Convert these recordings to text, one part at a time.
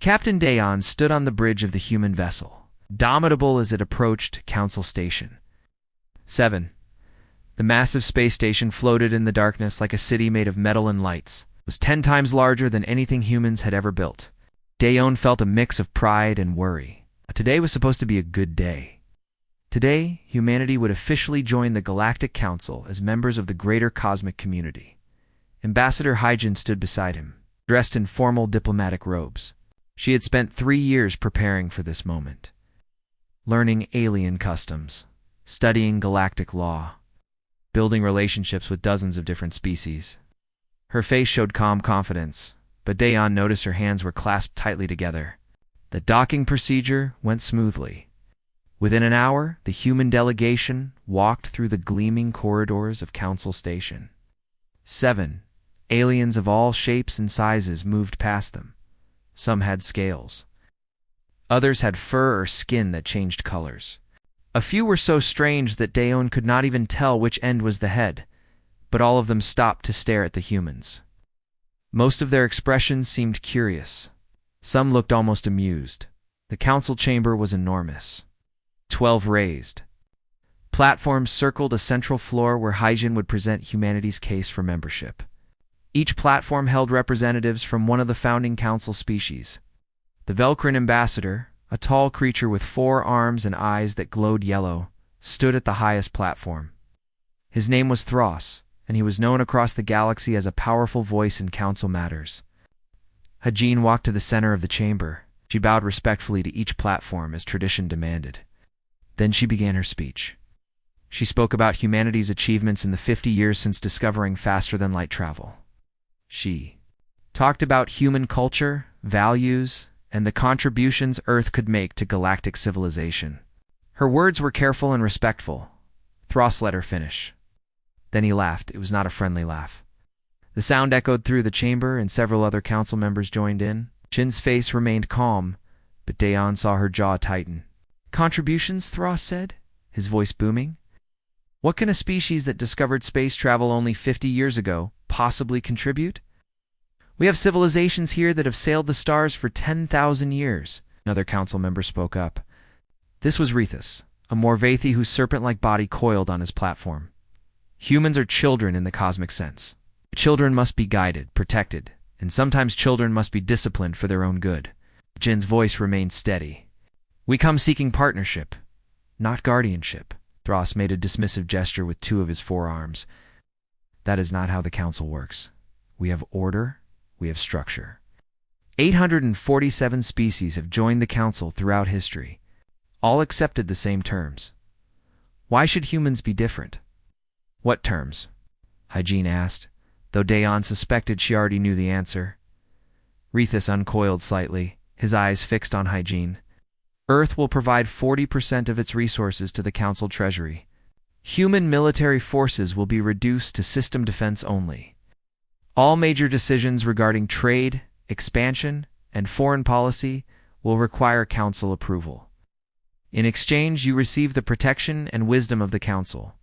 Captain Dayon stood on the bridge of the human vessel, domitable as it approached Council Station. 7. The massive space station floated in the darkness like a city made of metal and lights. It was 10 times larger than anything humans had ever built. Dayon felt a mix of pride and worry. Today was supposed to be a good day. Today, humanity would officially join the Galactic Council as members of the greater cosmic community. Ambassador Hyjin stood beside him, dressed in formal diplomatic robes. She had spent 3 years preparing for this moment, learning alien customs, studying galactic law, building relationships with dozens of different species. Her face showed calm confidence, but Dayon noticed her hands were clasped tightly together. The docking procedure went smoothly. Within an hour, the human delegation walked through the gleaming corridors of Council Station. 7. Aliens of all shapes and sizes moved past them. Some had scales. Others had fur or skin that changed colors. A few were so strange that Dayon could not even tell which end was the head, but all of them stopped to stare at the humans. Most of their expressions seemed curious. Some looked almost amused. The council chamber was enormous. 12 raised platforms circled a central floor where Hyjin would present humanity's case for membership. Each platform held representatives from one of the founding council species. The Velcrin ambassador, a tall creature with 4 arms and eyes that glowed yellow, stood at the highest platform. His name was Thros, and he was known across the galaxy as a powerful voice in council matters. Hyjin walked to the center of the chamber. She bowed respectfully to each platform as tradition demanded. Then she began her speech. She spoke about humanity's achievements in the 50 years since discovering faster-than-light travel. She talked about human culture, values, and the contributions Earth could make to galactic civilization. Her words were careful and respectful. Thros let her finish. Then he laughed. It was not a friendly laugh. The sound echoed through the chamber, and several other council members joined in. Jin's face remained calm, but Dayon saw her jaw tighten. Contributions, Thros said, his voice booming. What can a species that discovered space travel only 50 years ago possibly contribute? We have civilizations here that have sailed the stars for 10,000 years, another council member spoke up. This was Rethus, a Morvathi whose serpent-like body coiled on his platform. Humans are children in the cosmic sense. Children must be guided, protected, and sometimes children must be disciplined for their own good. Jin's voice remained steady. We come seeking partnership, not guardianship. Thros made a dismissive gesture with 2 of his forearms. That is not how the council works. We have order, we have structure. 847 species have joined the council throughout history. All accepted the same terms. Why should humans be different? What terms? Hyjin asked, though Dayon suspected she already knew the answer. Rethus uncoiled slightly, his eyes fixed on Hyjin. Earth will provide 40% of its resources to the council treasury. Human military forces will be reduced to system defense only. All major decisions regarding trade, expansion, and foreign policy will require council approval. In exchange, you receive the protection and wisdom of the council.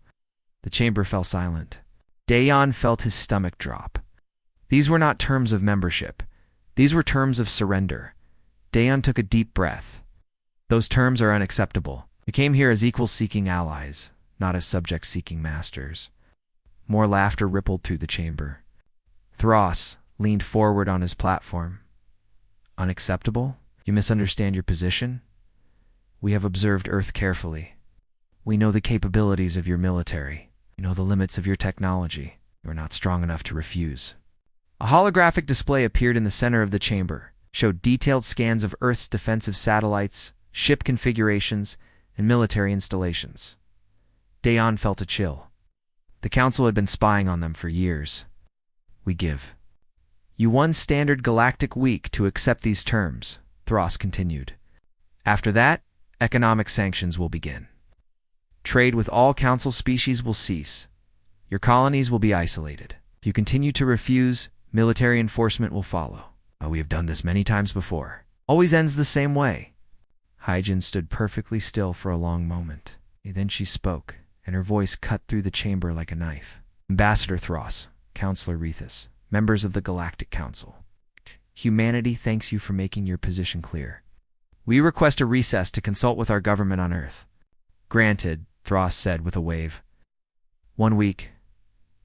The chamber fell silent. Dayon felt his stomach drop. These were not terms of membership. These were terms of surrender. Dayon took a deep breath. Those terms are unacceptable. We came here as equal-seeking allies, not as subject-seeking masters. More laughter rippled through the chamber. Thros leaned forward on his platform. Unacceptable? You misunderstand your position? We have observed Earth carefully. We know the capabilities of your military. We know the limits of your technology. You are not strong enough to refuse. A holographic display appeared in the center of the chamber, showed detailed scans of Earth's defensive satellites, ship configurations, and military installations. Dayon felt a chill. The council had been spying on them for years. We give you 1 standard galactic week to accept these terms, Thros continued. After that, economic sanctions will begin. Trade with all council species will cease. Your colonies will be isolated. If you continue to refuse, military enforcement will follow. We have done this many times before. Always ends the same way. Hyjin stood perfectly still for a long moment. Then she spoke, and her voice cut through the chamber like a knife. Ambassador Thros, Counselor Rethus, members of the Galactic Council. Humanity thanks you for making your position clear. We request a recess to consult with our government on Earth. Granted, Thros said with a wave. 1 week.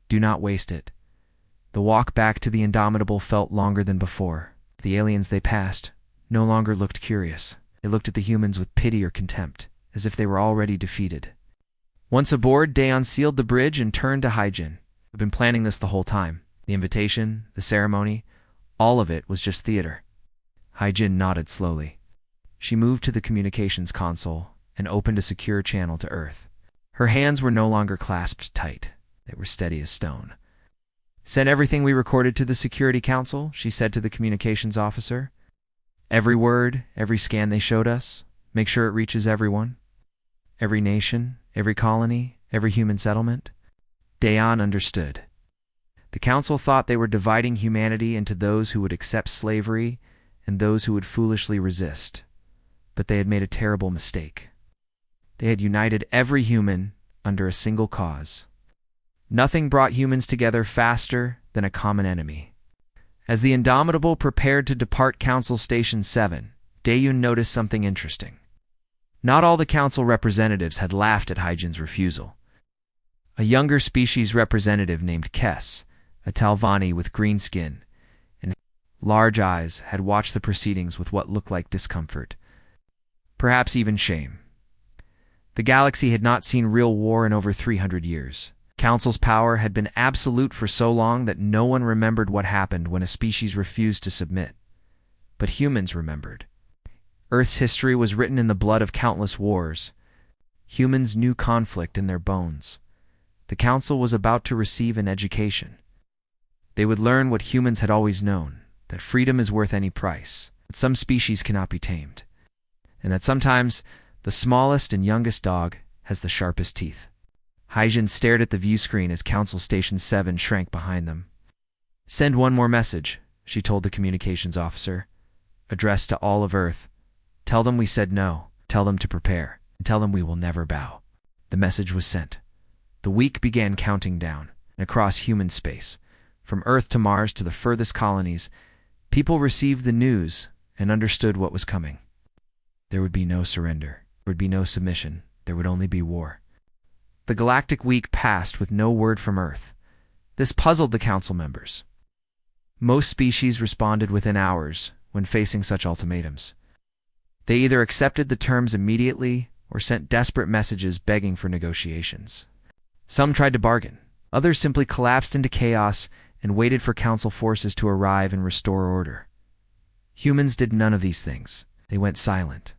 Do not waste it. The walk back to the Indomitable felt longer than before. The aliens they passed no longer looked curious. They looked at the humans with pity or contempt, as if they were already defeated. Once aboard, Daeon sealed the bridge and turned to Hyjin. I've been planning this the whole time. The invitation, the ceremony, all of it was just theater. Hyjin nodded slowly. She moved to the communications console and opened a secure channel to Earth. Her hands were no longer clasped tight. They were steady as stone. Send everything we recorded to the Security Council, she said to the communications officer. Every word, every scan they showed us. Make sure it reaches everyone. Every nation, every colony, every human settlement. Daeon understood. The council thought they were dividing humanity into those who would accept slavery and those who would foolishly resist. But they had made a terrible mistake. They had united every human under a single cause. Nothing brought humans together faster than a common enemy. As the Indomitable prepared to depart Council Station 7, Daeyoon noticed something interesting. Not all the council representatives had laughed at Hyjin's refusal. A younger species representative named Kess, a Talvani with green skin and large eyes, had watched the proceedings with what looked like discomfort, perhaps even shame. The galaxy had not seen real war in over 300 years. Council's power had been absolute for so long that no one remembered what happened when a species refused to submit. But humans remembered. Earth's history was written in the blood of countless wars. Humans knew conflict in their bones. The Council was about to receive an education. They would learn what humans had always known, that freedom is worth any price, that some species cannot be tamed, and that sometimes the smallest and youngest dog has the sharpest teeth. Hyjin stared at the view screen as Council Station 7 shrank behind them. Send one more message, she told the communications officer, addressed to all of Earth. Tell them we said no, tell them to prepare, and tell them we will never bow. The message was sent. The week began counting down, and across human space, from Earth to Mars to the furthest colonies, people received the news and understood what was coming. There would be no surrender. There would be no submission. There would only be war. The galactic week passed with no word from Earth. This puzzled the council members. Most species responded within hours when facing such ultimatums. They either accepted the terms immediately or sent desperate messages begging for negotiations. Some tried to bargain. Others simply collapsed into chaos and waited for council forces to arrive and restore order. Humans did none of these things. They went silent.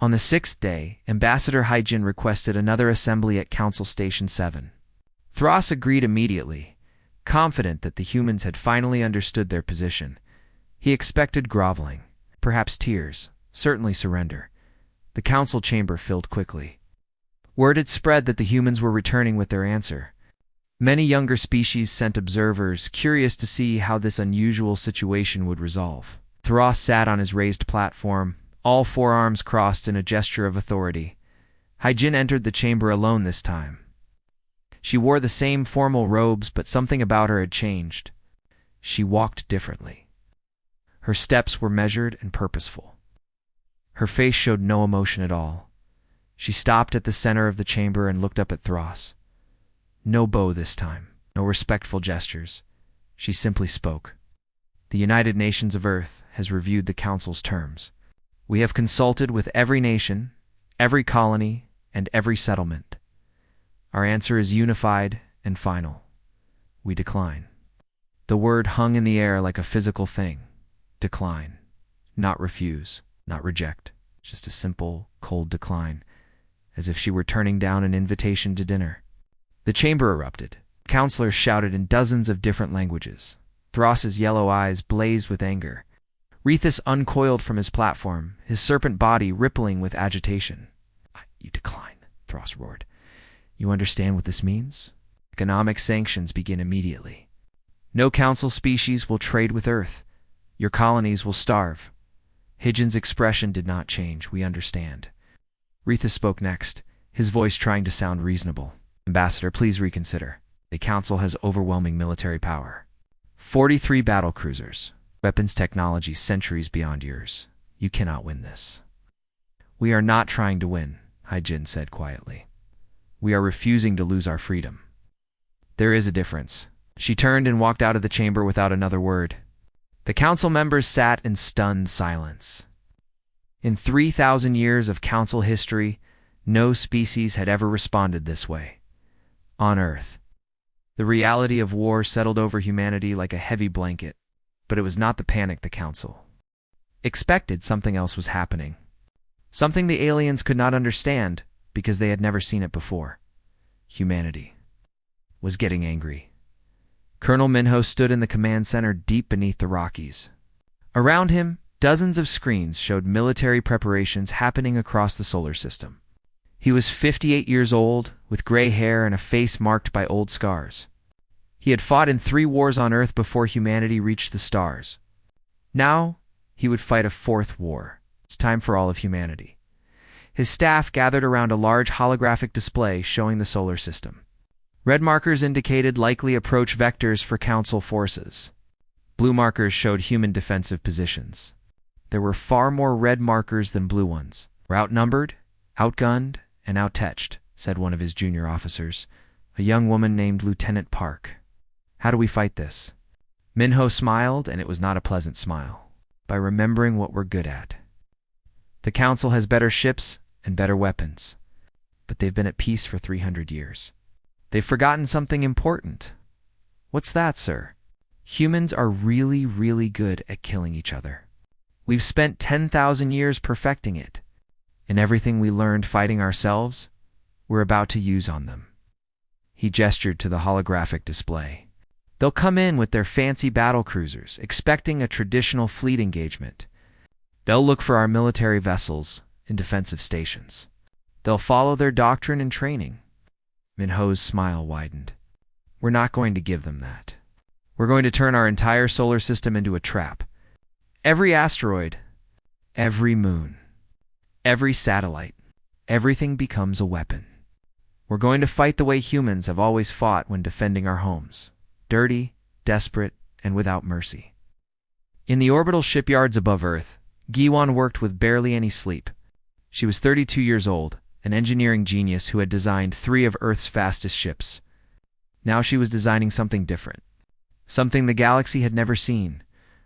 On the 6th day, Ambassador Hyjin requested another assembly at Council Station 7. Thros agreed immediately, confident that the humans had finally understood their position. He expected groveling, perhaps tears, certainly surrender. The council chamber filled quickly. Word had spread that the humans were returning with their answer. Many younger species sent observers, curious to see how this unusual situation would resolve. Thros sat on his raised platform, all forearms crossed in a gesture of authority. Hyjin entered the chamber alone this time. She wore the same formal robes, but something about her had changed. She walked differently. Her steps were measured and purposeful. Her face showed no emotion at all. She stopped at the center of the chamber and looked up at Thros. No bow this time, no respectful gestures. She simply spoke. The United Nations of Earth has reviewed the Council's terms. We have consulted with every nation, every colony, and every settlement. Our answer is unified and final. We decline. The word hung in the air like a physical thing. Decline. Not refuse, not reject. Just a simple, cold decline, as if she were turning down an invitation to dinner. The chamber erupted. Counselors shouted in dozens of different languages. Thros's yellow eyes blazed with anger. Rethus uncoiled from his platform, his serpent body rippling with agitation. You decline, Thros roared. You understand what this means? Economic sanctions begin immediately. No council species will trade with Earth. Your colonies will starve. Hyjin's expression did not change. We understand. Rethus spoke next, his voice trying to sound reasonable. Ambassador, please reconsider. The council has overwhelming military power. 43 battle cruisers, Weapons technology centuries beyond yours. You cannot win this. We are not trying to win, Hai-Jin said quietly. We are refusing to lose our freedom. There is a difference. She turned and walked out of the chamber without another word. The council members sat in stunned silence. In 3,000 years of council history, no species had ever responded this way. On Earth, the reality of war settled over humanity like a heavy blanket, but it was not the panic the council expected. Something else was happening. Something the aliens could not understand because they had never seen it before. Humanity was getting angry. Colonel Minho stood in the command center deep beneath the Rockies. Around him, dozens of screens showed military preparations happening across the solar system. He was 58 years old, with gray hair and a face marked by old scars. He had fought in 3 wars on Earth before humanity reached the stars. Now, he would fight a 4th war. It's time for all of humanity. His staff gathered around a large holographic display showing the solar system. Red markers indicated likely approach vectors for Council forces. Blue markers showed human defensive positions. There were far more red markers than blue ones. We're outnumbered, outgunned, and outteched, said one of his junior officers, a young woman named Lieutenant Park. How do we fight this? Minho smiled, and it was not a pleasant smile. By remembering what we're good at. The Council has better ships and better weapons, but they've been at peace for 300 years. They've forgotten something important. What's that, sir? Humans are really, really good at killing each other. We've spent 10,000 years perfecting it, and everything we learned fighting ourselves, we're about to use on them. He gestured to the holographic display. They'll come in with their fancy battle cruisers, expecting a traditional fleet engagement. They'll look for our military vessels in defensive stations. They'll follow their doctrine and training. Minho's smile widened. We're not going to give them that. We're going to turn our entire solar system into a trap. Every asteroid, every moon, every satellite, everything becomes a weapon. We're going to fight the way humans have always fought when defending our homes. Dirty, desperate, and without mercy. In the orbital shipyards above Earth, Giwan worked with barely any sleep. She was 32 years old, an engineering genius who had designed 3 of Earth's fastest ships. Now she was designing something different. Something the galaxy had never seen.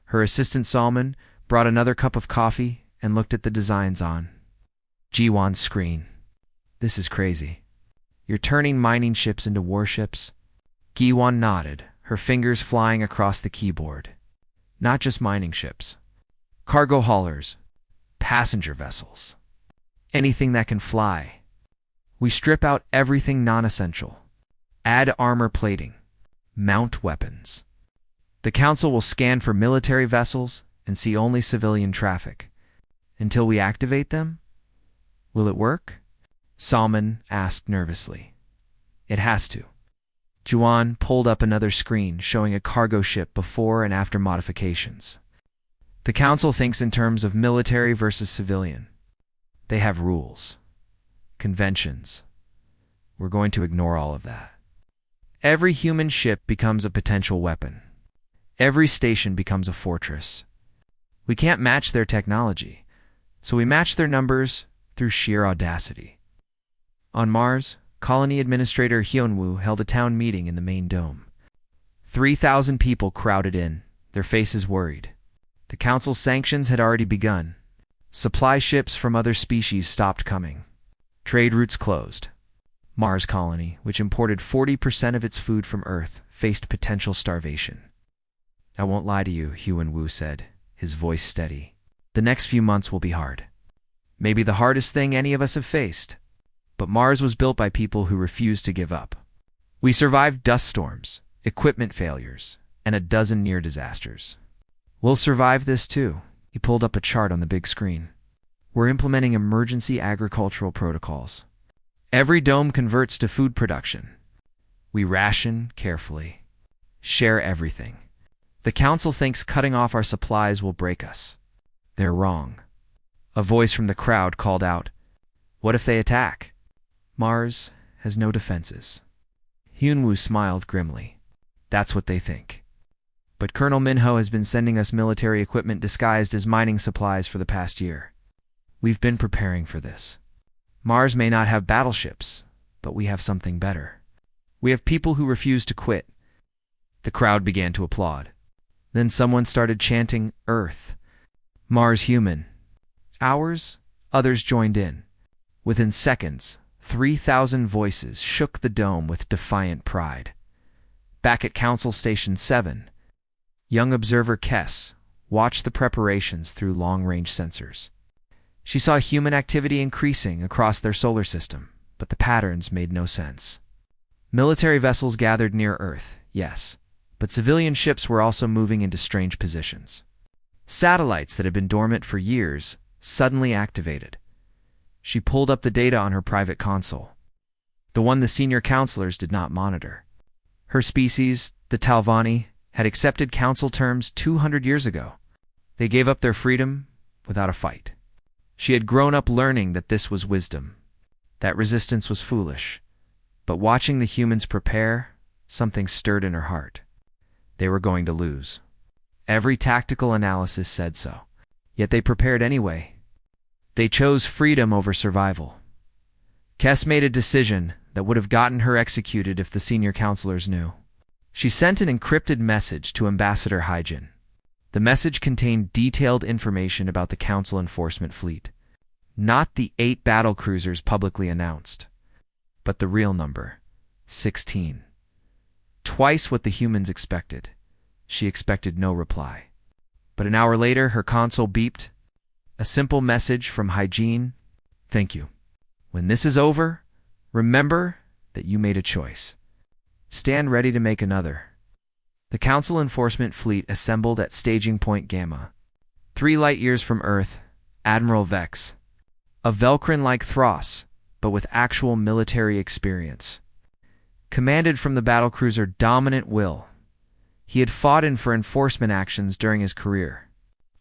Her assistant Salman brought another cup of coffee and looked at the designs on Giwan's screen. This is crazy. You're turning mining ships into warships? Giwan nodded, her fingers flying across the keyboard. Not just mining ships. Cargo haulers. Passenger vessels. Anything that can fly. We strip out everything non-essential. Add armor plating. Mount weapons. The Council will scan for military vessels and see only civilian traffic. Until we activate them? Will it work? Salman asked nervously. It has to. Juan pulled up another screen showing a cargo ship before and after modifications. The Council thinks in terms of military versus civilian. They have rules, conventions. We're going to ignore all of that. Every human ship becomes a potential weapon. Every station becomes a fortress. We can't match their technology, so we match their numbers through sheer audacity. On Mars, Colony Administrator Hyunwoo held a town meeting in the main dome. 3,000 people crowded in, their faces worried. The Council's sanctions had already begun. Supply ships from other species stopped coming. Trade routes closed. Mars Colony, which imported 40% of its food from Earth, faced potential starvation. I won't lie to you, Hyunwoo said, his voice steady. The next few months will be hard. Maybe the hardest thing any of us have faced. But Mars was built by people who refused to give up. We survived dust storms, equipment failures, and a dozen near disasters. We'll survive this too. He pulled up a chart on the big screen. We're implementing emergency agricultural protocols. Every dome converts to food production. We ration carefully. Share everything. The Council thinks cutting off our supplies will break us. They're wrong. A voice from the crowd called out, "What if they attack?" Mars has no defenses. Hyunwoo smiled grimly. That's what they think. but Colonel Minho has been sending us military equipment disguised as mining supplies for the past year. We've been preparing for this. Mars may not have battleships, but we have something better. We have people who refuse to quit." The crowd began to applaud. Then someone started chanting, "Earth. Mars human. Ours." Others joined in. Within seconds, 3,000 voices shook the dome with defiant pride. Back at Council Station 7, young observer Kess watched the preparations through long-range sensors. She saw human activity increasing across their solar system, but the patterns made no sense. Military vessels gathered near Earth, yes, but civilian ships were also moving into strange positions. Satellites that had been dormant for years suddenly activated. She pulled up the data on her private console, the one the senior counselors did not monitor. Her species, the Talvani, had accepted council terms 200 years ago. They gave up their freedom without a fight. She had grown up learning that this was wisdom, that resistance was foolish. But watching the humans prepare, something stirred in her heart. They were going to lose. Every tactical analysis said so. Yet they prepared anyway. They chose freedom over survival. Kess made a decision that would have gotten her executed if the senior counselors knew. She sent an encrypted message to Ambassador Hyjin. The message contained detailed information about the Council enforcement fleet. Not the 8 battle cruisers publicly announced, but the real number, 16. Twice what the humans expected. She expected no reply. But an hour later, her console beeped. A simple message from Hygiene. "Thank you. When this is over, remember that you made a choice. Stand ready to make another." The Council enforcement fleet assembled at Staging Point Gamma. 3 light-years from Earth, Admiral Vex. A Velcrin-like Thros, but with actual military experience. Commanded from the battlecruiser Dominant Will. He had fought in for enforcement actions during his career.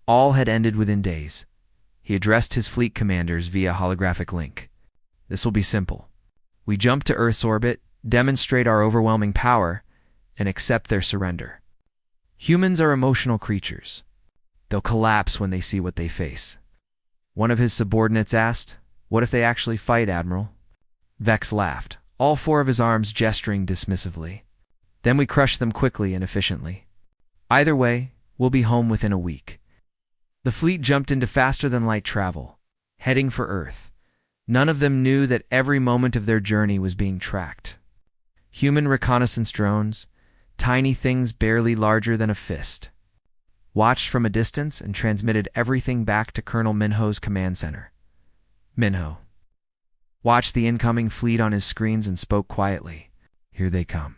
All had ended within days. He addressed his fleet commanders via holographic link. "This will be simple. We jump to Earth's orbit, demonstrate our overwhelming power, and accept their surrender. Humans are emotional creatures. They'll collapse when they see what they face." One of his subordinates asked, "What if they actually fight, Admiral?" Vex laughed, all 4 of his arms gesturing dismissively. "Then we crush them quickly and efficiently. Either way, we'll be home within a week." The fleet jumped into faster-than-light travel, heading for Earth. None of them knew that every moment of their journey was being tracked. Human reconnaissance drones, tiny things barely larger than a fist, watched from a distance and transmitted everything back to Colonel Minho's command center. Minho watched the incoming fleet on his screens and spoke quietly. "Here they come.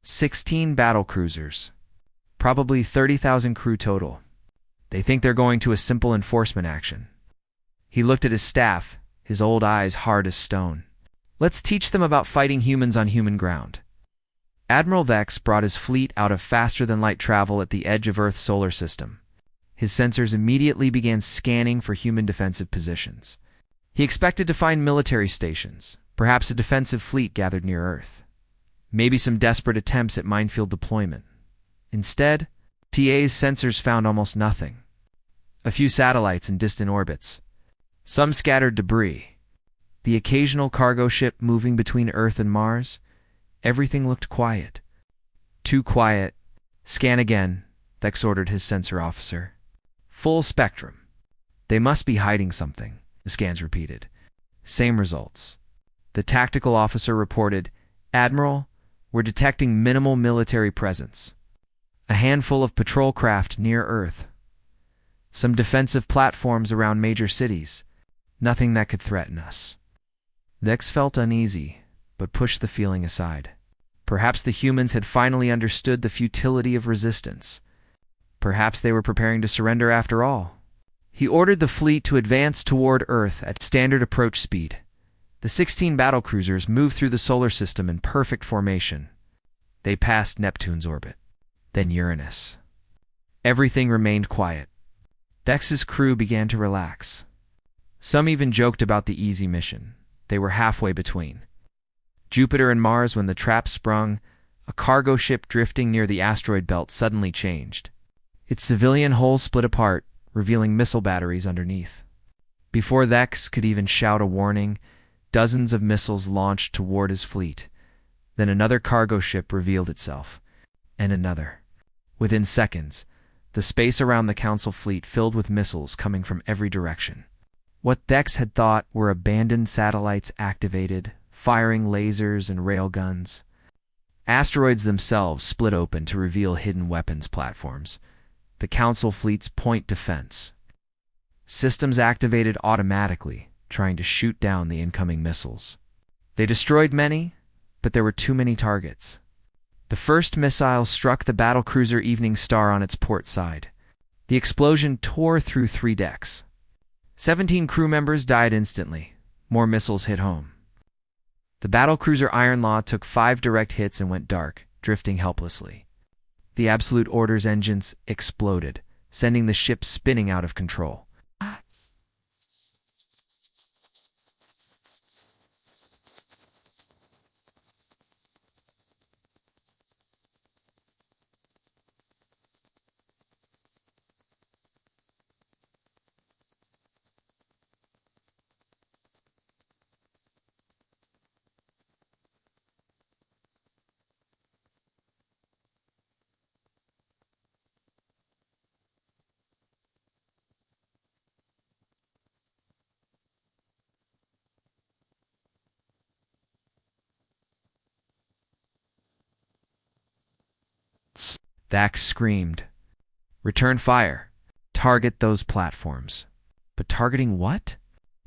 16 battle cruisers. Probably 30,000 crew total. They think they're going to a simple enforcement action." He looked at his staff, his old eyes hard as stone. "Let's teach them about fighting humans on human ground." Admiral Vex brought his fleet out of faster-than-light travel at the edge of Earth's solar system. His sensors immediately began scanning for human defensive positions. He expected to find military stations, perhaps a defensive fleet gathered near Earth. Maybe some desperate attempts at minefield deployment. Instead, TA's sensors found almost nothing. A few satellites in distant orbits. Some scattered debris. The occasional cargo ship moving between Earth and Mars. Everything looked quiet. "Too quiet. Scan again," Vex ordered his sensor officer. "Full spectrum." "They must be hiding something," the scans repeated. Same results. The tactical officer reported, "Admiral, we're detecting minimal military presence. A handful of patrol craft near Earth. Some defensive platforms around major cities. Nothing that could threaten us." Vex felt uneasy, but pushed the feeling aside. Perhaps the humans had finally understood the futility of resistance. Perhaps they were preparing to surrender after all. He ordered the fleet to advance toward Earth at standard approach speed. The 16 battlecruisers moved through the solar system in perfect formation. They passed Neptune's orbit, then Uranus. Everything remained quiet. Vex's crew began to relax. Some even joked about the easy mission. They were halfway between Jupiter and Mars when the trap sprung, A cargo ship drifting near the asteroid belt suddenly changed. Its civilian hull split apart, revealing missile batteries underneath. Before Vex could even shout a warning, dozens of missiles launched toward his fleet. Then another cargo ship revealed itself, and another. Within seconds, the space around the Council fleet filled with missiles coming from every direction. What Vex had thought were abandoned satellites activated, firing lasers and railguns. Asteroids themselves split open to reveal hidden weapons platforms, the Council fleet's point defense. Systems activated automatically, trying to shoot down the incoming missiles. They destroyed many, but there were too many targets. The first missile struck the battlecruiser Evening Star on its port side. The explosion tore through 3 decks. 17 crew members died instantly. More missiles hit home. The battlecruiser Iron Law took 5 direct hits and went dark, drifting helplessly. The Absolute Order's engines exploded, sending the ship spinning out of control. Vax screamed. Return fire. Target those platforms. But targeting what?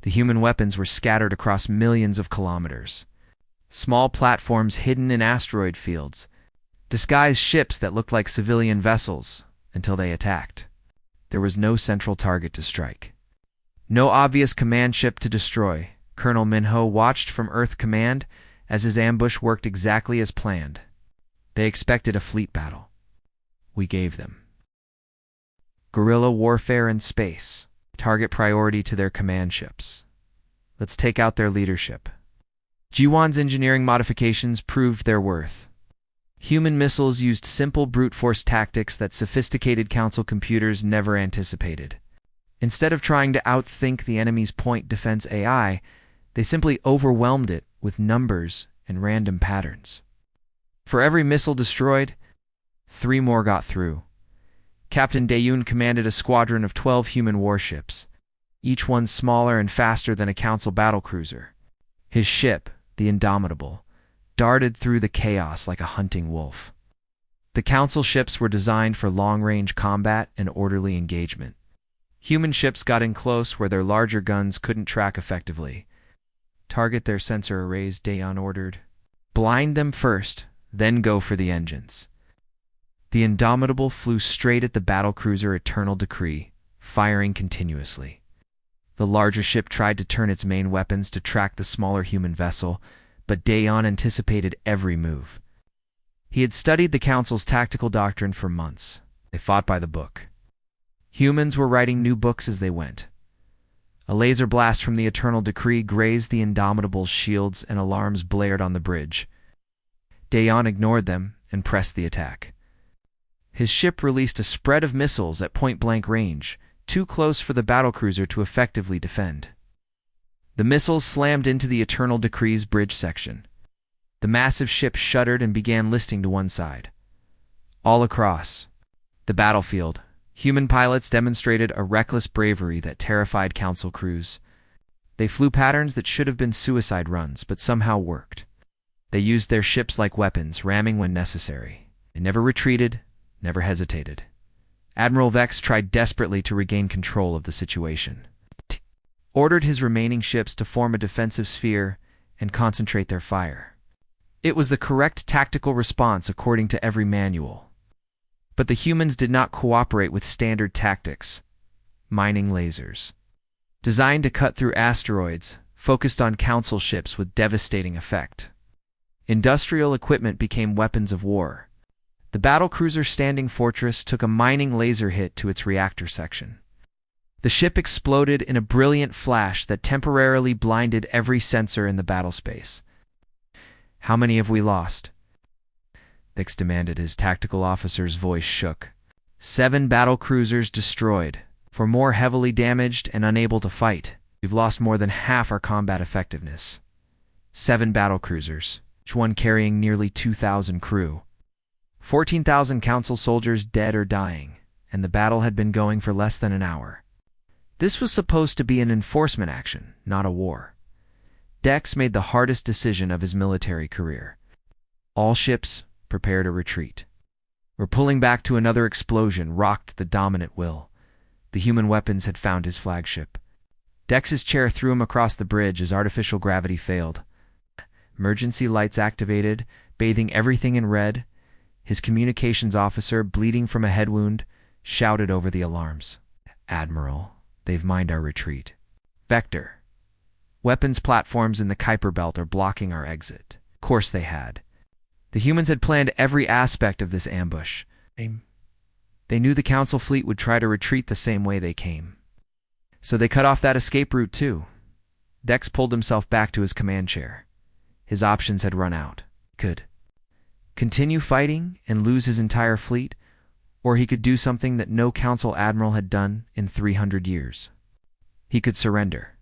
The human weapons were scattered across millions of kilometers. Small platforms hidden in asteroid fields. Disguised ships that looked like civilian vessels until they attacked. There was no central target to strike. No obvious command ship to destroy. Colonel Minho watched from Earth Command as his ambush worked exactly as planned. They expected a fleet battle. We gave them. Guerrilla warfare in space. Target priority to their command ships. Let's take out their leadership. G1's engineering modifications proved their worth. Human missiles used simple brute force tactics that sophisticated Council computers never anticipated. Instead of trying to outthink the enemy's point defense AI, they simply overwhelmed it with numbers and random patterns. For every missile destroyed, 3 more got through. Captain Dayoon commanded a squadron of 12 human warships, each one smaller and faster than a Council battlecruiser. His ship, the Indomitable, darted through the chaos like a hunting wolf. The Council ships were designed for long-range combat and orderly engagement. Human ships got in close where their larger guns couldn't track effectively. Target their sensor arrays, Dayon ordered. Blind them first, then go for the engines. The Indomitable flew straight at the battlecruiser Eternal Decree, firing continuously. The larger ship tried to turn its main weapons to track the smaller human vessel, but Dayon anticipated every move. He had studied the Council's tactical doctrine for months. They fought by the book. Humans were writing new books as they went. A laser blast from the Eternal Decree grazed the Indomitable's shields and alarms blared on the bridge. Dayon ignored them and pressed the attack. His ship released a spread of missiles at point-blank range, too close for the battlecruiser to effectively defend. The missiles slammed into the Eternal Decree's bridge section. The massive ship shuddered and began listing to one side. All across the battlefield, human pilots demonstrated a reckless bravery that terrified Council crews. They flew patterns that should have been suicide runs, but somehow worked. They used their ships like weapons, ramming when necessary. They never retreated, never hesitated. Admiral Vex tried desperately to regain control of the situation. Ordered his remaining ships to form a defensive sphere and concentrate their fire. It was the correct tactical response according to every manual. But the humans did not cooperate with standard tactics. Mining lasers. Designed to cut through asteroids, focused on Council ships with devastating effect. Industrial equipment became weapons of war. The battlecruiser Standing Fortress took a mining laser hit to its reactor section. The ship exploded in a brilliant flash that temporarily blinded every sensor in the battlespace. How many have we lost? Dex demanded. His tactical officer's voice shook. 7 battle cruisers destroyed. 4 more heavily damaged and unable to fight. We've lost more than half our combat effectiveness. 7 battle cruisers, each one carrying nearly 2,000 crew. 14,000 council soldiers dead or dying, and the battle had been going for less than an hour. This was supposed to be an enforcement action, not a war. Dex made the hardest decision of his military career. All ships, prepare to retreat. We're pulling back to another explosion rocked the dominant will. The human weapons had found his flagship. Dex's chair threw him across the bridge as artificial gravity failed. Emergency lights activated, bathing everything in red. His communications officer, bleeding from a head wound, shouted over the alarms. Admiral, they've mined our retreat. Vector. Weapons platforms in the Kuiper Belt are blocking our exit. Of course they had. The humans had planned every aspect of this ambush. They knew the Council fleet would try to retreat the same way they came. So they cut off that escape route too. Dex pulled himself back to his command chair. His options had run out. Could continue fighting and lose his entire fleet, or he could do something that no Council admiral had done in 300 years. He could surrender.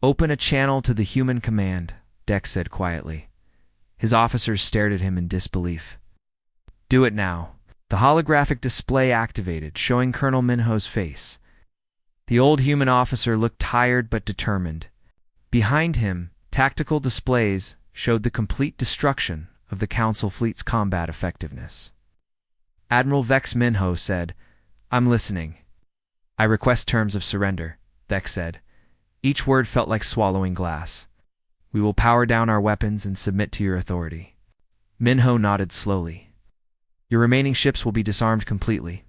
Open a channel to the human command, Dex said quietly. His officers stared at him in disbelief. Do it now. The holographic display activated, showing Colonel Minho's face. The old human officer looked tired but determined. Behind him, tactical displays showed the complete destruction of the Council fleet's combat effectiveness. Admiral Vex Minho said, I'm listening. I request terms of surrender, Dex said. Each word felt like swallowing glass. We will power down our weapons and submit to your authority. Minho nodded slowly. Your remaining ships will be disarmed completely.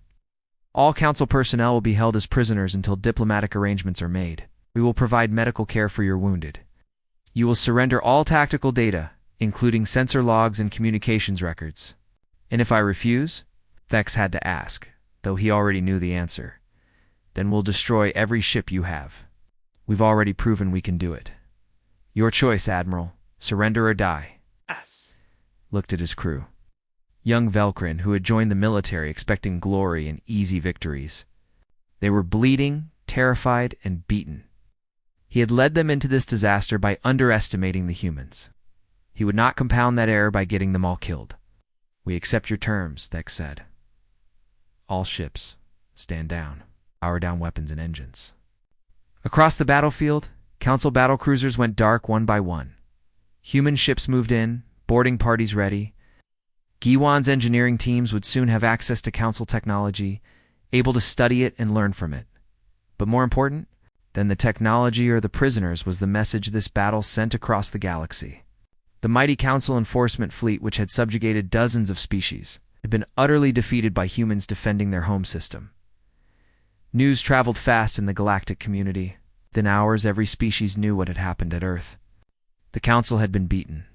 All Council personnel will be held as prisoners until diplomatic arrangements are made. We will provide medical care for your wounded. You will surrender all tactical data, including sensor logs and communications records. And if I refuse? Vex had to ask, though he already knew the answer. Then we'll destroy every ship you have. We've already proven we can do it. Your choice, Admiral. Surrender or die. Looked at his crew. Young Velkrin, who had joined the military expecting glory and easy victories. They were bleeding, terrified, and beaten. He had led them into this disaster by underestimating the humans. He would not compound that error by getting them all killed. We accept your terms, Dex said. All ships, stand down. Power down weapons and engines. Across the battlefield, Council battlecruisers went dark one by one. Human ships moved in, boarding parties ready. Giwan's engineering teams would soon have access to Council technology, able to study it and learn from it. But more important than the technology or the prisoners was the message this battle sent across the galaxy. The mighty Council enforcement fleet, which had subjugated dozens of species, had been utterly defeated by humans defending their home system. News traveled fast in the galactic community. Within hours, every species knew what had happened at Earth. The Council had been beaten,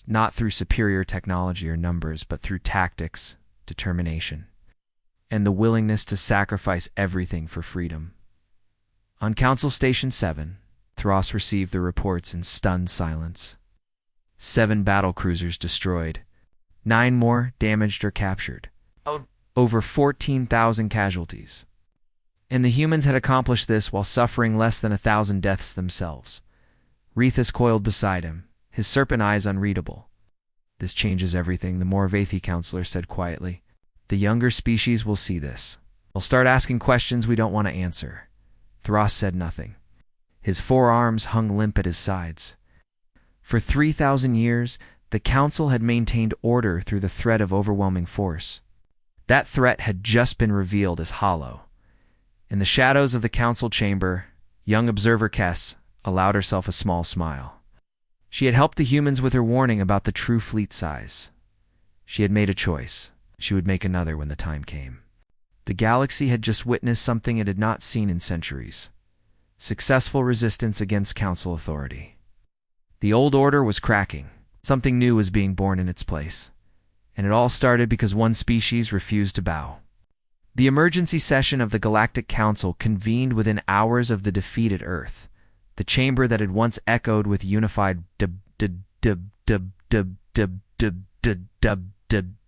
not through superior technology or numbers, but through tactics, determination, and the willingness to sacrifice everything for freedom. On Council Station 7, Thros received the reports in stunned silence. 7 battlecruisers destroyed, 9 more damaged or captured. Over 14,000 casualties. And the humans had accomplished this while suffering less than 1,000 deaths themselves. Rethus coiled beside him, his serpent eyes unreadable. This changes everything, the Morvathi counselor said quietly. The younger species will see this. They'll start asking questions we don't want to answer. Thros said nothing. His forearms hung limp at his sides. For 3,000 years, the Council had maintained order through the threat of overwhelming force. That threat had just been revealed as hollow. In the shadows of the Council chamber, young observer Kess allowed herself a small smile. She had helped the humans with her warning about the true fleet size. She had made a choice. She would make another when the time came. The galaxy had just witnessed something it had not seen in centuries. Successful resistance against Council authority. The old order was cracking. Something new was being born in its place. And it all started because one species refused to bow. The emergency session of the Galactic Council convened within hours of the defeated Earth. The chamber that had once echoed with unified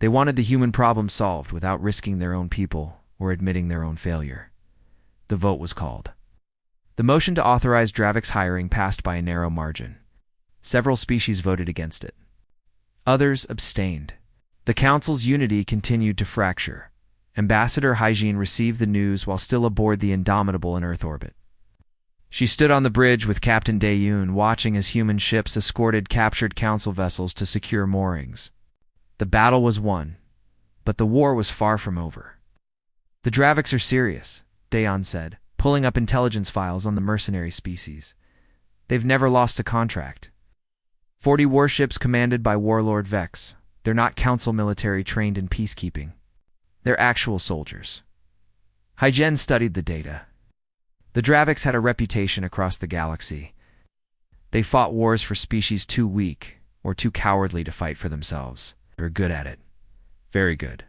They wanted the human problem solved without risking their own people or admitting their own failure. The vote was called. The motion to authorize Dravix hiring passed by a narrow margin. Several species voted against it. Others abstained. The council's unity continued to fracture. Ambassador Hygiene received the news while still aboard the Indomitable in Earth orbit. She stood on the bridge with Captain Dayoon, watching as human ships escorted captured council vessels to secure moorings. The battle was won, but the war was far from over. "The Dravix are serious," Dayon said, pulling up intelligence files on the mercenary species. "They've never lost a contract. 40 warships commanded by Warlord Vex. They're not council military trained in peacekeeping. They're actual soldiers." Hygen studied the data. The Dravix had a reputation across the galaxy. They fought wars for species too weak or too cowardly to fight for themselves. They were good at it. Very good.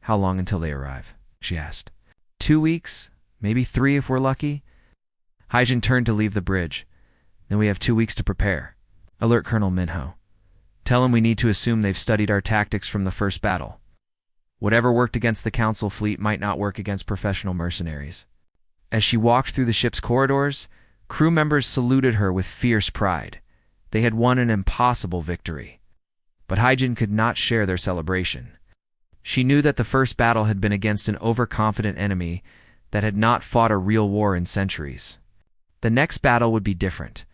"How long until they arrive?" she asked. 2 weeks, maybe 3 if we're lucky." Hygen turned to leave the bridge. "Then we have 2 weeks to prepare. Alert Colonel Minho. Tell him we need to assume they've studied our tactics from the first battle. Whatever worked against the council fleet might not work against professional mercenaries." As she walked through the ship's corridors, crew members saluted her with fierce pride. They had won an impossible victory. But Hygen could not share their celebration. She knew that the first battle had been against an overconfident enemy that had not fought a real war in centuries. The next battle would be different.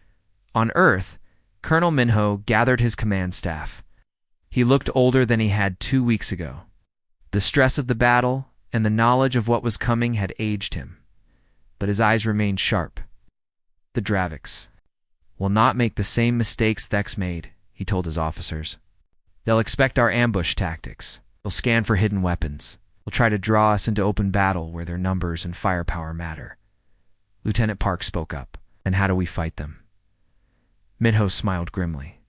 On Earth, Colonel Minho gathered his command staff. He looked older than he had 2 weeks ago. The stress of the battle and the knowledge of what was coming had aged him, but his eyes remained sharp. "The Dravix will not make the same mistakes Thex made," he told his officers. "They'll expect our ambush tactics. They'll scan for hidden weapons. They'll try to draw us into open battle where their numbers and firepower matter." Lieutenant Park spoke up. "And how do we fight them?" Minho smiled grimly.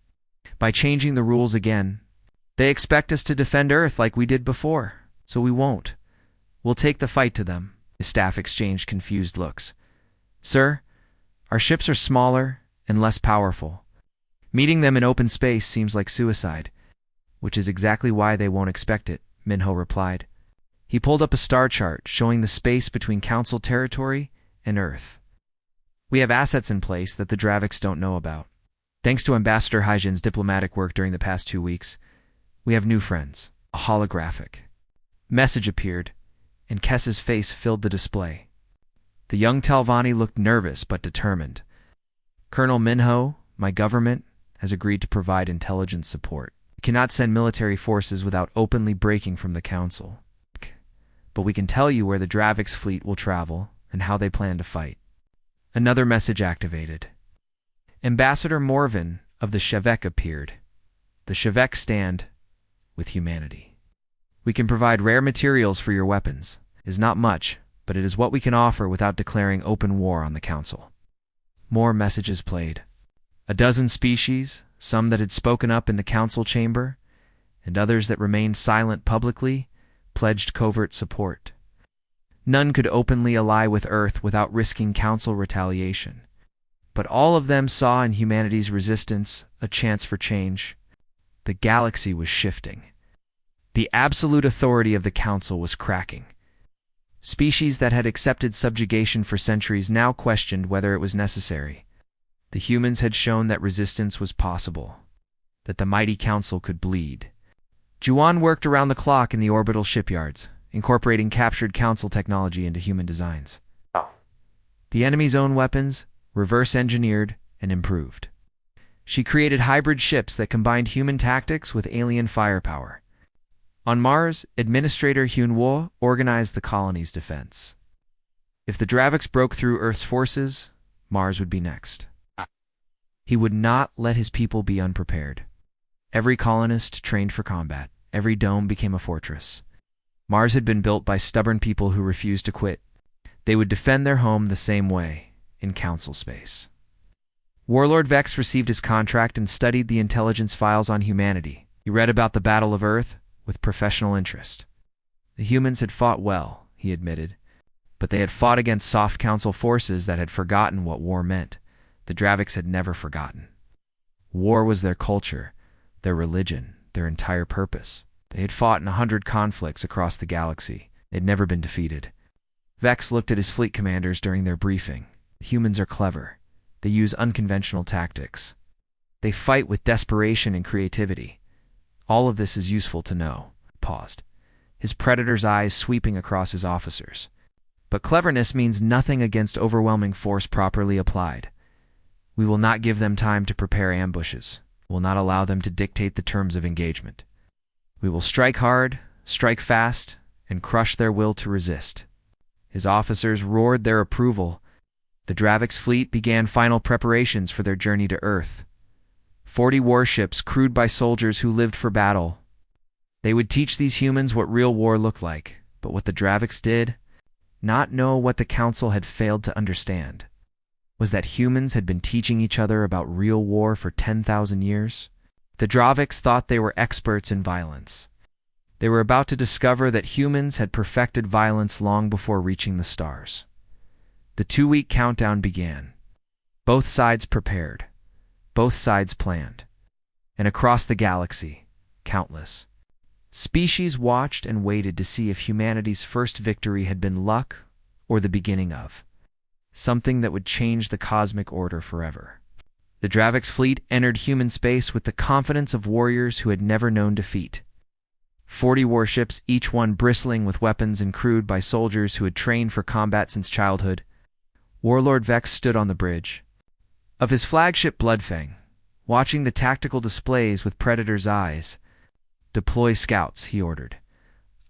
"By changing the rules again. They expect us to defend Earth like we did before, so we won't. We'll take the fight to them." His staff exchanged confused looks. "Sir, our ships are smaller and less powerful. Meeting them in open space seems like suicide." "Which is exactly why they won't expect it," Minho replied. He pulled up a star chart showing the space between Council territory and Earth. "We have assets in place that the Dravix don't know about. Thanks to Ambassador Hygen's diplomatic work during the past 2 weeks, we have new friends." A holographic message appeared, and Kess's face filled the display. The young Talvani looked nervous but determined. "Colonel Minho, my government, has agreed to provide intelligence support. We cannot send military forces without openly breaking from the Council. But we can tell you where the Dravix fleet will travel and how they plan to fight." Another message activated. Ambassador Morvin of the Shevek appeared. "The Shevek stand with humanity. We can provide rare materials for your weapons. It is not much, but it is what we can offer without declaring open war on the Council." More messages played. A dozen species, some that had spoken up in the Council chamber, and others that remained silent publicly, pledged covert support. None could openly ally with Earth without risking Council retaliation. But all of them saw in humanity's resistance a chance for change. The galaxy was shifting. The absolute authority of the Council was cracking. Species that had accepted subjugation for centuries now questioned whether it was necessary. The humans had shown that resistance was possible, that the mighty Council could bleed. Juan worked around the clock in the orbital shipyards, incorporating captured Council technology into human designs. The enemy's own weapons, reverse-engineered and improved. She created hybrid ships that combined human tactics with alien firepower. On Mars, Administrator Hyunwoo organized the colony's defense. If the Dravix broke through Earth's forces, Mars would be next. He would not let his people be unprepared. Every colonist trained for combat. Every dome became a fortress. Mars had been built by stubborn people who refused to quit. They would defend their home the same way, in Council space. Warlord Vex received his contract and studied the intelligence files on humanity. He read about the Battle of Earth with professional interest. The humans had fought well, he admitted, but they had fought against soft Council forces that had forgotten what war meant. The Dravix had never forgotten. War was their culture, their religion, their entire purpose. They had fought in 100 conflicts across the galaxy. They'd never been defeated. Vex looked at his fleet commanders during their briefing. Humans are clever. They use unconventional tactics. They fight with desperation and creativity. All of this is useful to know. Paused, his predator's eyes sweeping across his officers. But cleverness means nothing against overwhelming force properly applied. We will not give them time to prepare ambushes. We will not allow them to dictate the terms of engagement. We will strike hard, strike fast, and crush their will to resist. His officers roared their approval. The Dravix fleet began final preparations for their journey to Earth. 40 warships crewed by soldiers who lived for battle. They would teach these humans what real war looked like, but what the Dravix did, not know what the Council had failed to understand, was that humans had been teaching each other about real war for 10,000 years. The Dravix thought they were experts in violence. They were about to discover that humans had perfected violence long before reaching the stars. The 2-week countdown began. Both sides prepared. Both sides planned. And across the galaxy, countless species watched and waited to see if humanity's first victory had been luck or the beginning of something that would change the cosmic order forever. The Dravix fleet entered human space with the confidence of warriors who had never known defeat. 40 warships, each one bristling with weapons and crewed by soldiers who had trained for combat since childhood. Warlord Vex stood on the bridge of his flagship Bloodfang, watching the tactical displays with Predator's eyes. "Deploy scouts," he ordered.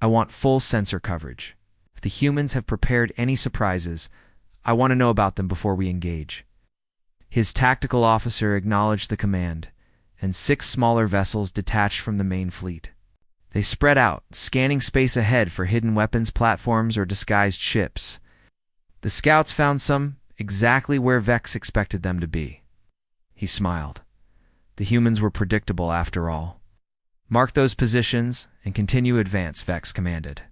"I want full sensor coverage. If the humans have prepared any surprises, I want to know about them before we engage." His tactical officer acknowledged the command, and 6 smaller vessels detached from the main fleet. They spread out, scanning space ahead for hidden weapons platforms or disguised ships. The scouts found some exactly where Vex expected them to be. He smiled. The humans were predictable after all. "Mark those positions and continue advance," Vex commanded.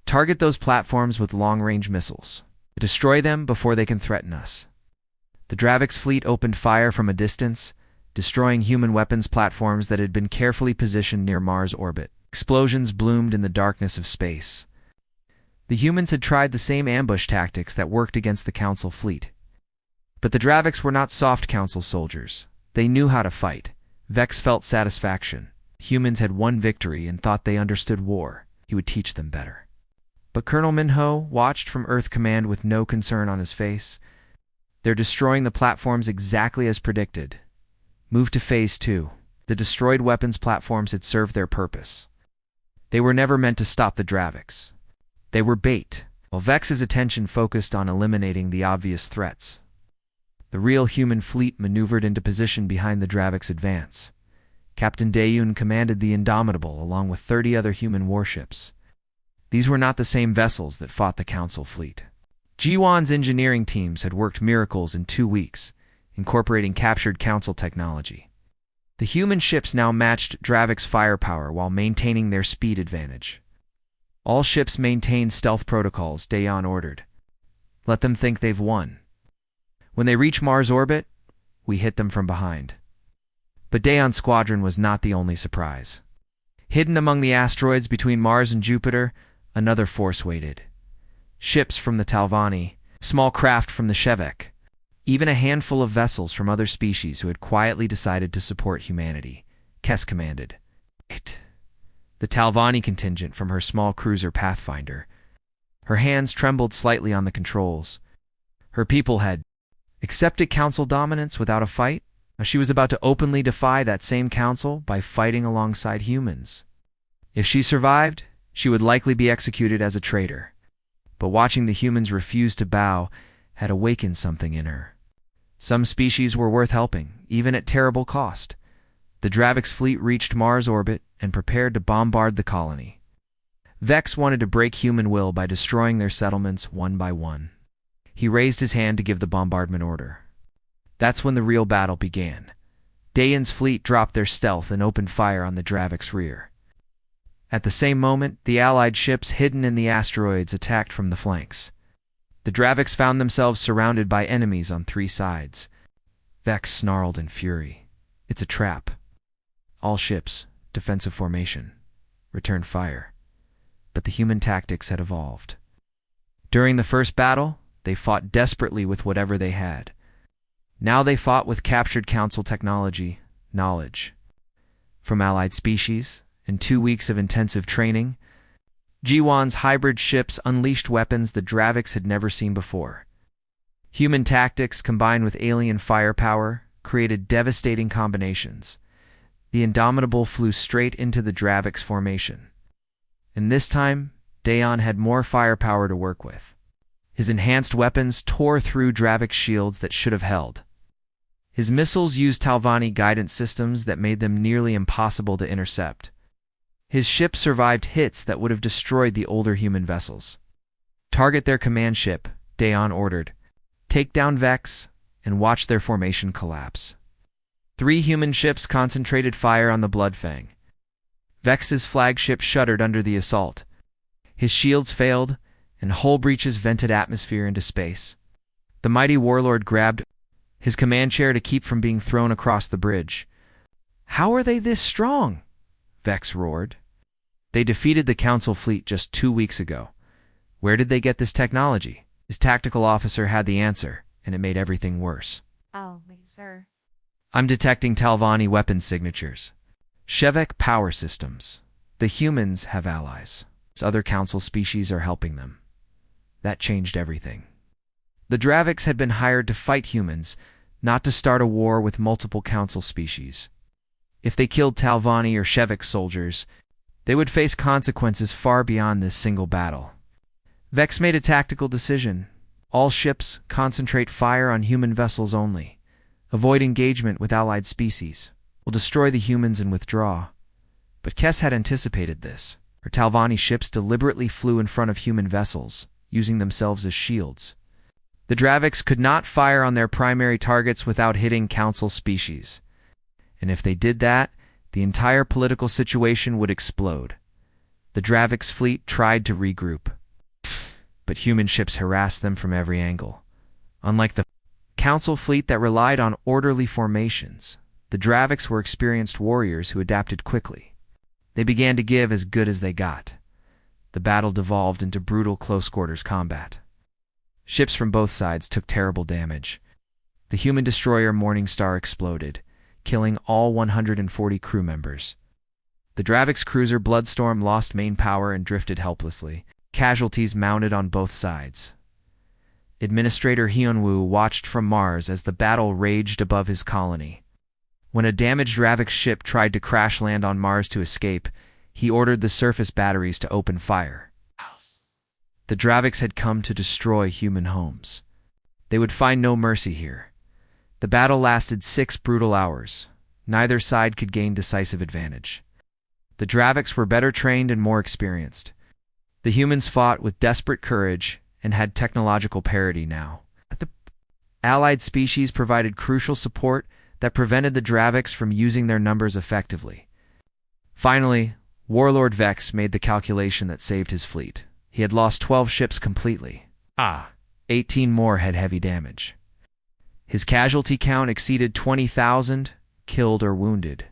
"Target those platforms with long-range missiles. Destroy them before they can threaten us." The Dravix fleet opened fire from a distance, destroying human weapons platforms that had been carefully positioned near Mars' orbit. Explosions bloomed in the darkness of space. The humans had tried the same ambush tactics that worked against the Council fleet. But the Dravix were not soft Council soldiers. They knew how to fight. Vex felt satisfaction. Humans had won victory and thought they understood war. He would teach them better. But Colonel Minho watched from Earth Command with no concern on his face. "They're destroying the platforms exactly as predicted. Move to Phase 2. The destroyed weapons platforms had served their purpose. They were never meant to stop the Dravix. They were bait." While Vex's attention focused on eliminating the obvious threats, the real human fleet maneuvered into position behind the Dravix advance. Captain Dayun commanded the Indomitable along with 30 other human warships. These were not the same vessels that fought the Council fleet. Jiwan's engineering teams had worked miracles in 2 weeks, incorporating captured Council technology. The human ships now matched Dravix firepower while maintaining their speed advantage. All ships maintained stealth protocols, Dayon ordered. "Let them think they've won. When they reach Mars orbit, we hit them from behind." But Dayon's squadron was not the only surprise. Hidden among the asteroids between Mars and Jupiter, another force waited. Ships from the Talvani, small craft from the Shevek, even a handful of vessels from other species who had quietly decided to support humanity. Kes commanded. The Talvani contingent from her small cruiser Pathfinder. Her hands trembled slightly on the controls. Her people had accepted Council dominance without a fight. She was about to openly defy that same Council by fighting alongside humans. If she survived, she would likely be executed as a traitor. But watching the humans refuse to bow had awakened something in her. Some species were worth helping, even at terrible cost. The Dravix fleet reached Mars orbit and prepared to bombard the colony. Vex wanted to break human will by destroying their settlements one by one. He raised his hand to give the bombardment order. That's when the real battle began. Dayon's fleet dropped their stealth and opened fire on the Dravix rear. At the same moment, the Allied ships hidden in the asteroids attacked from the flanks. The Dravix found themselves surrounded by enemies on 3 sides. Vex snarled in fury. "It's a trap. All ships, defensive formation. returned fire. But the human tactics had evolved. During the first battle, they fought desperately with whatever they had. Now they fought with captured Council technology, knowledge. From allied species, in 2 weeks of intensive training, G1's hybrid ships unleashed weapons the Dravix had never seen before. Human tactics combined with alien firepower created devastating combinations. The Indomitable flew straight into the Dravix formation. And this time, Daon had more firepower to work with. His enhanced weapons tore through Dravix shields that should have held. His missiles used Talvani guidance systems that made them nearly impossible to intercept. His ship survived hits that would have destroyed the older human vessels. Target their command ship, Daon ordered. Take down Vex and watch their formation collapse. 3 human ships concentrated fire on the Bloodfang. Vex's flagship shuddered under the assault. His shields failed, and hull breaches vented atmosphere into space. The mighty warlord grabbed his command chair to keep from being thrown across the bridge. "How are they this strong?" Vex roared. "They defeated the Council fleet just 2 weeks ago. Where did they get this technology?" His tactical officer had the answer, and it made everything worse. "Oh, sir. "I'm detecting Talvani weapons signatures. Shevek power systems. The humans have allies. Other Council species are helping them." That changed everything. The Dravix had been hired to fight humans, not to start a war with multiple Council species. If they killed Talvani or Shevek soldiers, they would face consequences far beyond this single battle. Vex made a tactical decision. All ships concentrate fire on human vessels only. Avoid engagement with allied species. We'll destroy the humans and withdraw. But Kess had anticipated this. Her Talvani ships deliberately flew in front of human vessels, using themselves as shields. The Dravix could not fire on their primary targets without hitting Council species. And if they did that, the entire political situation would explode. The Dravix fleet tried to regroup, but human ships harassed them from every angle. Unlike the Council fleet that relied on orderly formations, the Dravix were experienced warriors who adapted quickly. They began to give as good as they got. The battle devolved into brutal close-quarters combat. Ships from both sides took terrible damage. The human destroyer Morningstar exploded, killing all 140 crew members. The Dravix cruiser Bloodstorm lost main power and drifted helplessly. Casualties mounted on both sides. Administrator Hyunwoo watched from Mars as the battle raged above his colony. When a damaged Dravix ship tried to crash land on Mars to escape, he ordered the surface batteries to open fire. The Dravix had come to destroy human homes. They would find no mercy here. The battle lasted 6 brutal hours. Neither side could gain decisive advantage. The Dravix were better trained and more experienced. The humans fought with desperate courage and had technological parity now. The allied species provided crucial support that prevented the Dravix from using their numbers effectively. Finally, Warlord Vex made the calculation that saved his fleet. He had lost 12 ships completely. 18 more had heavy damage. His casualty count exceeded 20,000, killed or wounded.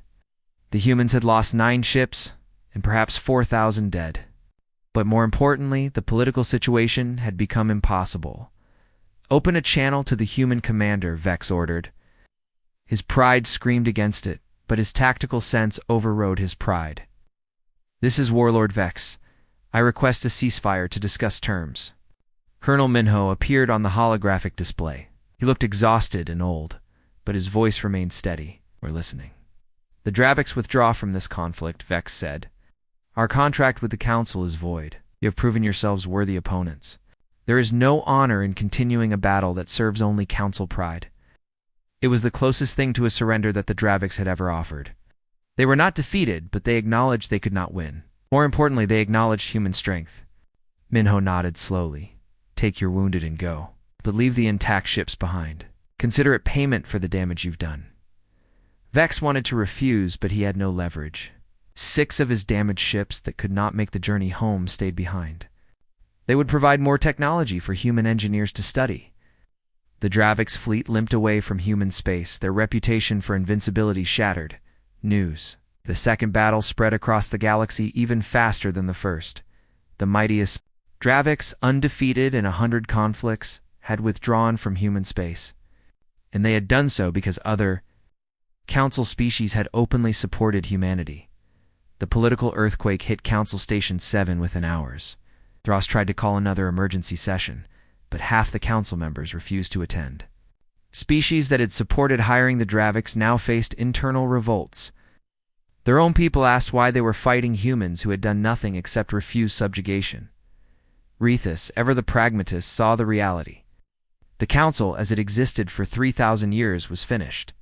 The humans had lost 9 ships and perhaps 4,000 dead. But more importantly, the political situation had become impossible. "Open a channel to the human commander," Vex ordered. His pride screamed against it, but his tactical sense overrode his pride. "This is Warlord Vex. I request a ceasefire to discuss terms." Colonel Minho appeared on the holographic display. He looked exhausted and old, but his voice remained steady. "We're listening." "The Dravix withdraw from this conflict," Vex said. "Our contract with the Council is void. You have proven yourselves worthy opponents. There is no honor in continuing a battle that serves only Council pride." It was the closest thing to a surrender that the Dravix had ever offered. They were not defeated, but they acknowledged they could not win. More importantly, they acknowledged human strength. Minho nodded slowly. "Take your wounded and go, but leave the intact ships behind. Consider it payment for the damage you've done." Vex wanted to refuse, but he had no leverage. 6 of his damaged ships that could not make the journey home stayed behind. They would provide more technology for human engineers to study. The Dravix fleet limped away from human space, their reputation for invincibility shattered. News. The second battle spread across the galaxy even faster than the first. The mightiest Dravix, undefeated in 100 conflicts, had withdrawn from human space. And they had done so because other Council species had openly supported humanity. The political earthquake hit Council Station 7 within hours. Thros tried to call another emergency session, but half the council members refused to attend. Species that had supported hiring the Dravix now faced internal revolts. Their own people asked why they were fighting humans who had done nothing except refuse subjugation. Rethus, ever the pragmatist, saw the reality. The council, as it existed for 3,000 years, was finished.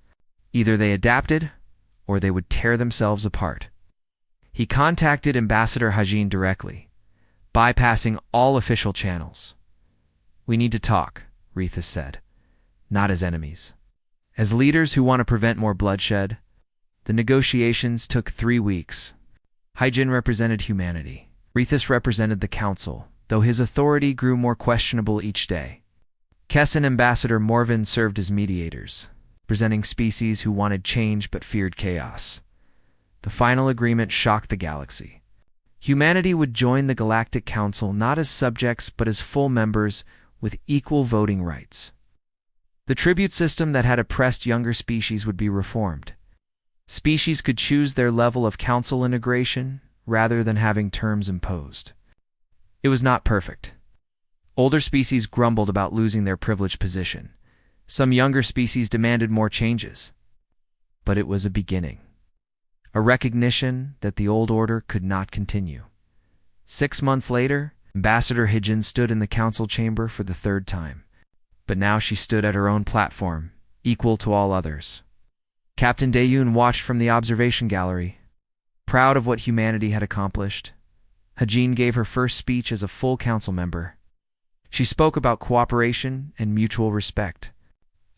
Either they adapted, or they would tear themselves apart. He contacted Ambassador Hajin directly, bypassing all official channels. "We need to talk," Rethus said, "not as enemies. As leaders who want to prevent more bloodshed." The negotiations took 3 weeks. Hajin represented humanity. Rethus represented the council, though his authority grew more questionable each day. Kess and Ambassador Morvin served as mediators, presenting species who wanted change but feared chaos. The final agreement shocked the galaxy. Humanity would join the Galactic Council not as subjects but as full members with equal voting rights. The tribute system that had oppressed younger species would be reformed. Species could choose their level of council integration rather than having terms imposed. It was not perfect. Older species grumbled about losing their privileged position. Some younger species demanded more changes. But it was a beginning. A recognition that the old order could not continue. 6 months later, Ambassador Hijin stood in the council chamber for the 3rd time. But now she stood at her own platform, equal to all others. Captain Dayun watched from the observation gallery, proud of what humanity had accomplished. Hajin gave her first speech as a full council member. She spoke about cooperation and mutual respect,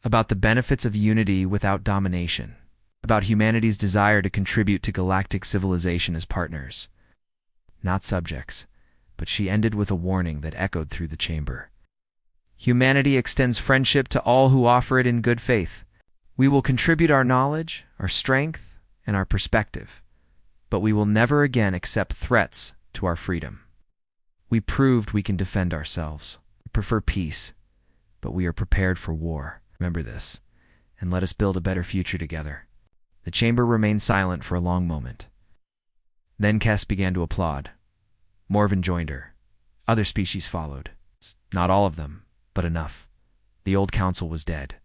about the benefits of unity without domination, about humanity's desire to contribute to galactic civilization as partners, not subjects, but she ended with a warning that echoed through the chamber. Humanity extends friendship to all who offer it in good faith. We will contribute our knowledge, our strength, and our perspective, but we will never again accept threats to our freedom. We proved we can defend ourselves. We prefer peace, but we are prepared for war. Remember this, and let us build a better future together. The chamber remained silent for a long moment. Then Kess began to applaud. Morvin joined her. Other species followed. Not all of them, but enough. The old council was dead.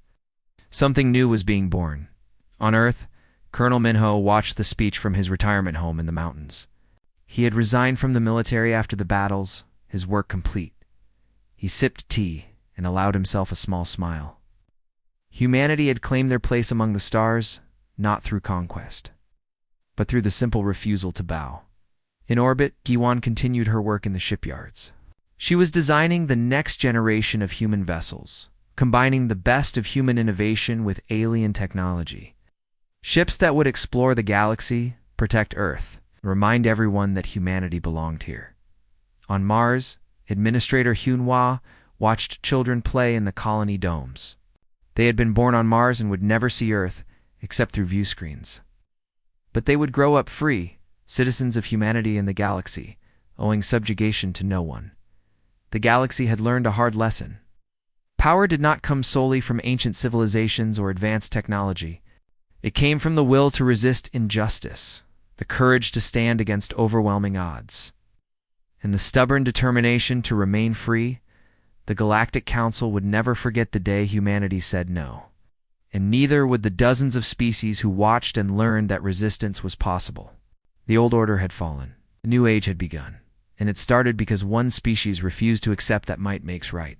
Something new was being born. On Earth, Colonel Minho watched the speech from his retirement home in the mountains. He had resigned from the military after the battles, his work complete. He sipped tea and allowed himself a small smile. Humanity had claimed their place among the stars, not through conquest, but through the simple refusal to bow. In orbit, Giwan continued her work in the shipyards. She was designing the next generation of human vessels, combining the best of human innovation with alien technology. Ships that would explore the galaxy, protect Earth, and remind everyone that humanity belonged here. On Mars, Administrator Hyunhwa watched children play in the colony domes. They had been born on Mars and would never see Earth except through view screens. But they would grow up free, citizens of humanity in the galaxy, owing subjugation to no one. The galaxy had learned a hard lesson. Power did not come solely from ancient civilizations or advanced technology. It came from the will to resist injustice, the courage to stand against overwhelming odds, and the stubborn determination to remain free. The Galactic Council would never forget the day humanity said no, and neither would the dozens of species who watched and learned that resistance was possible. The old order had fallen. A new age had begun, and it started because one species refused to accept that might makes right.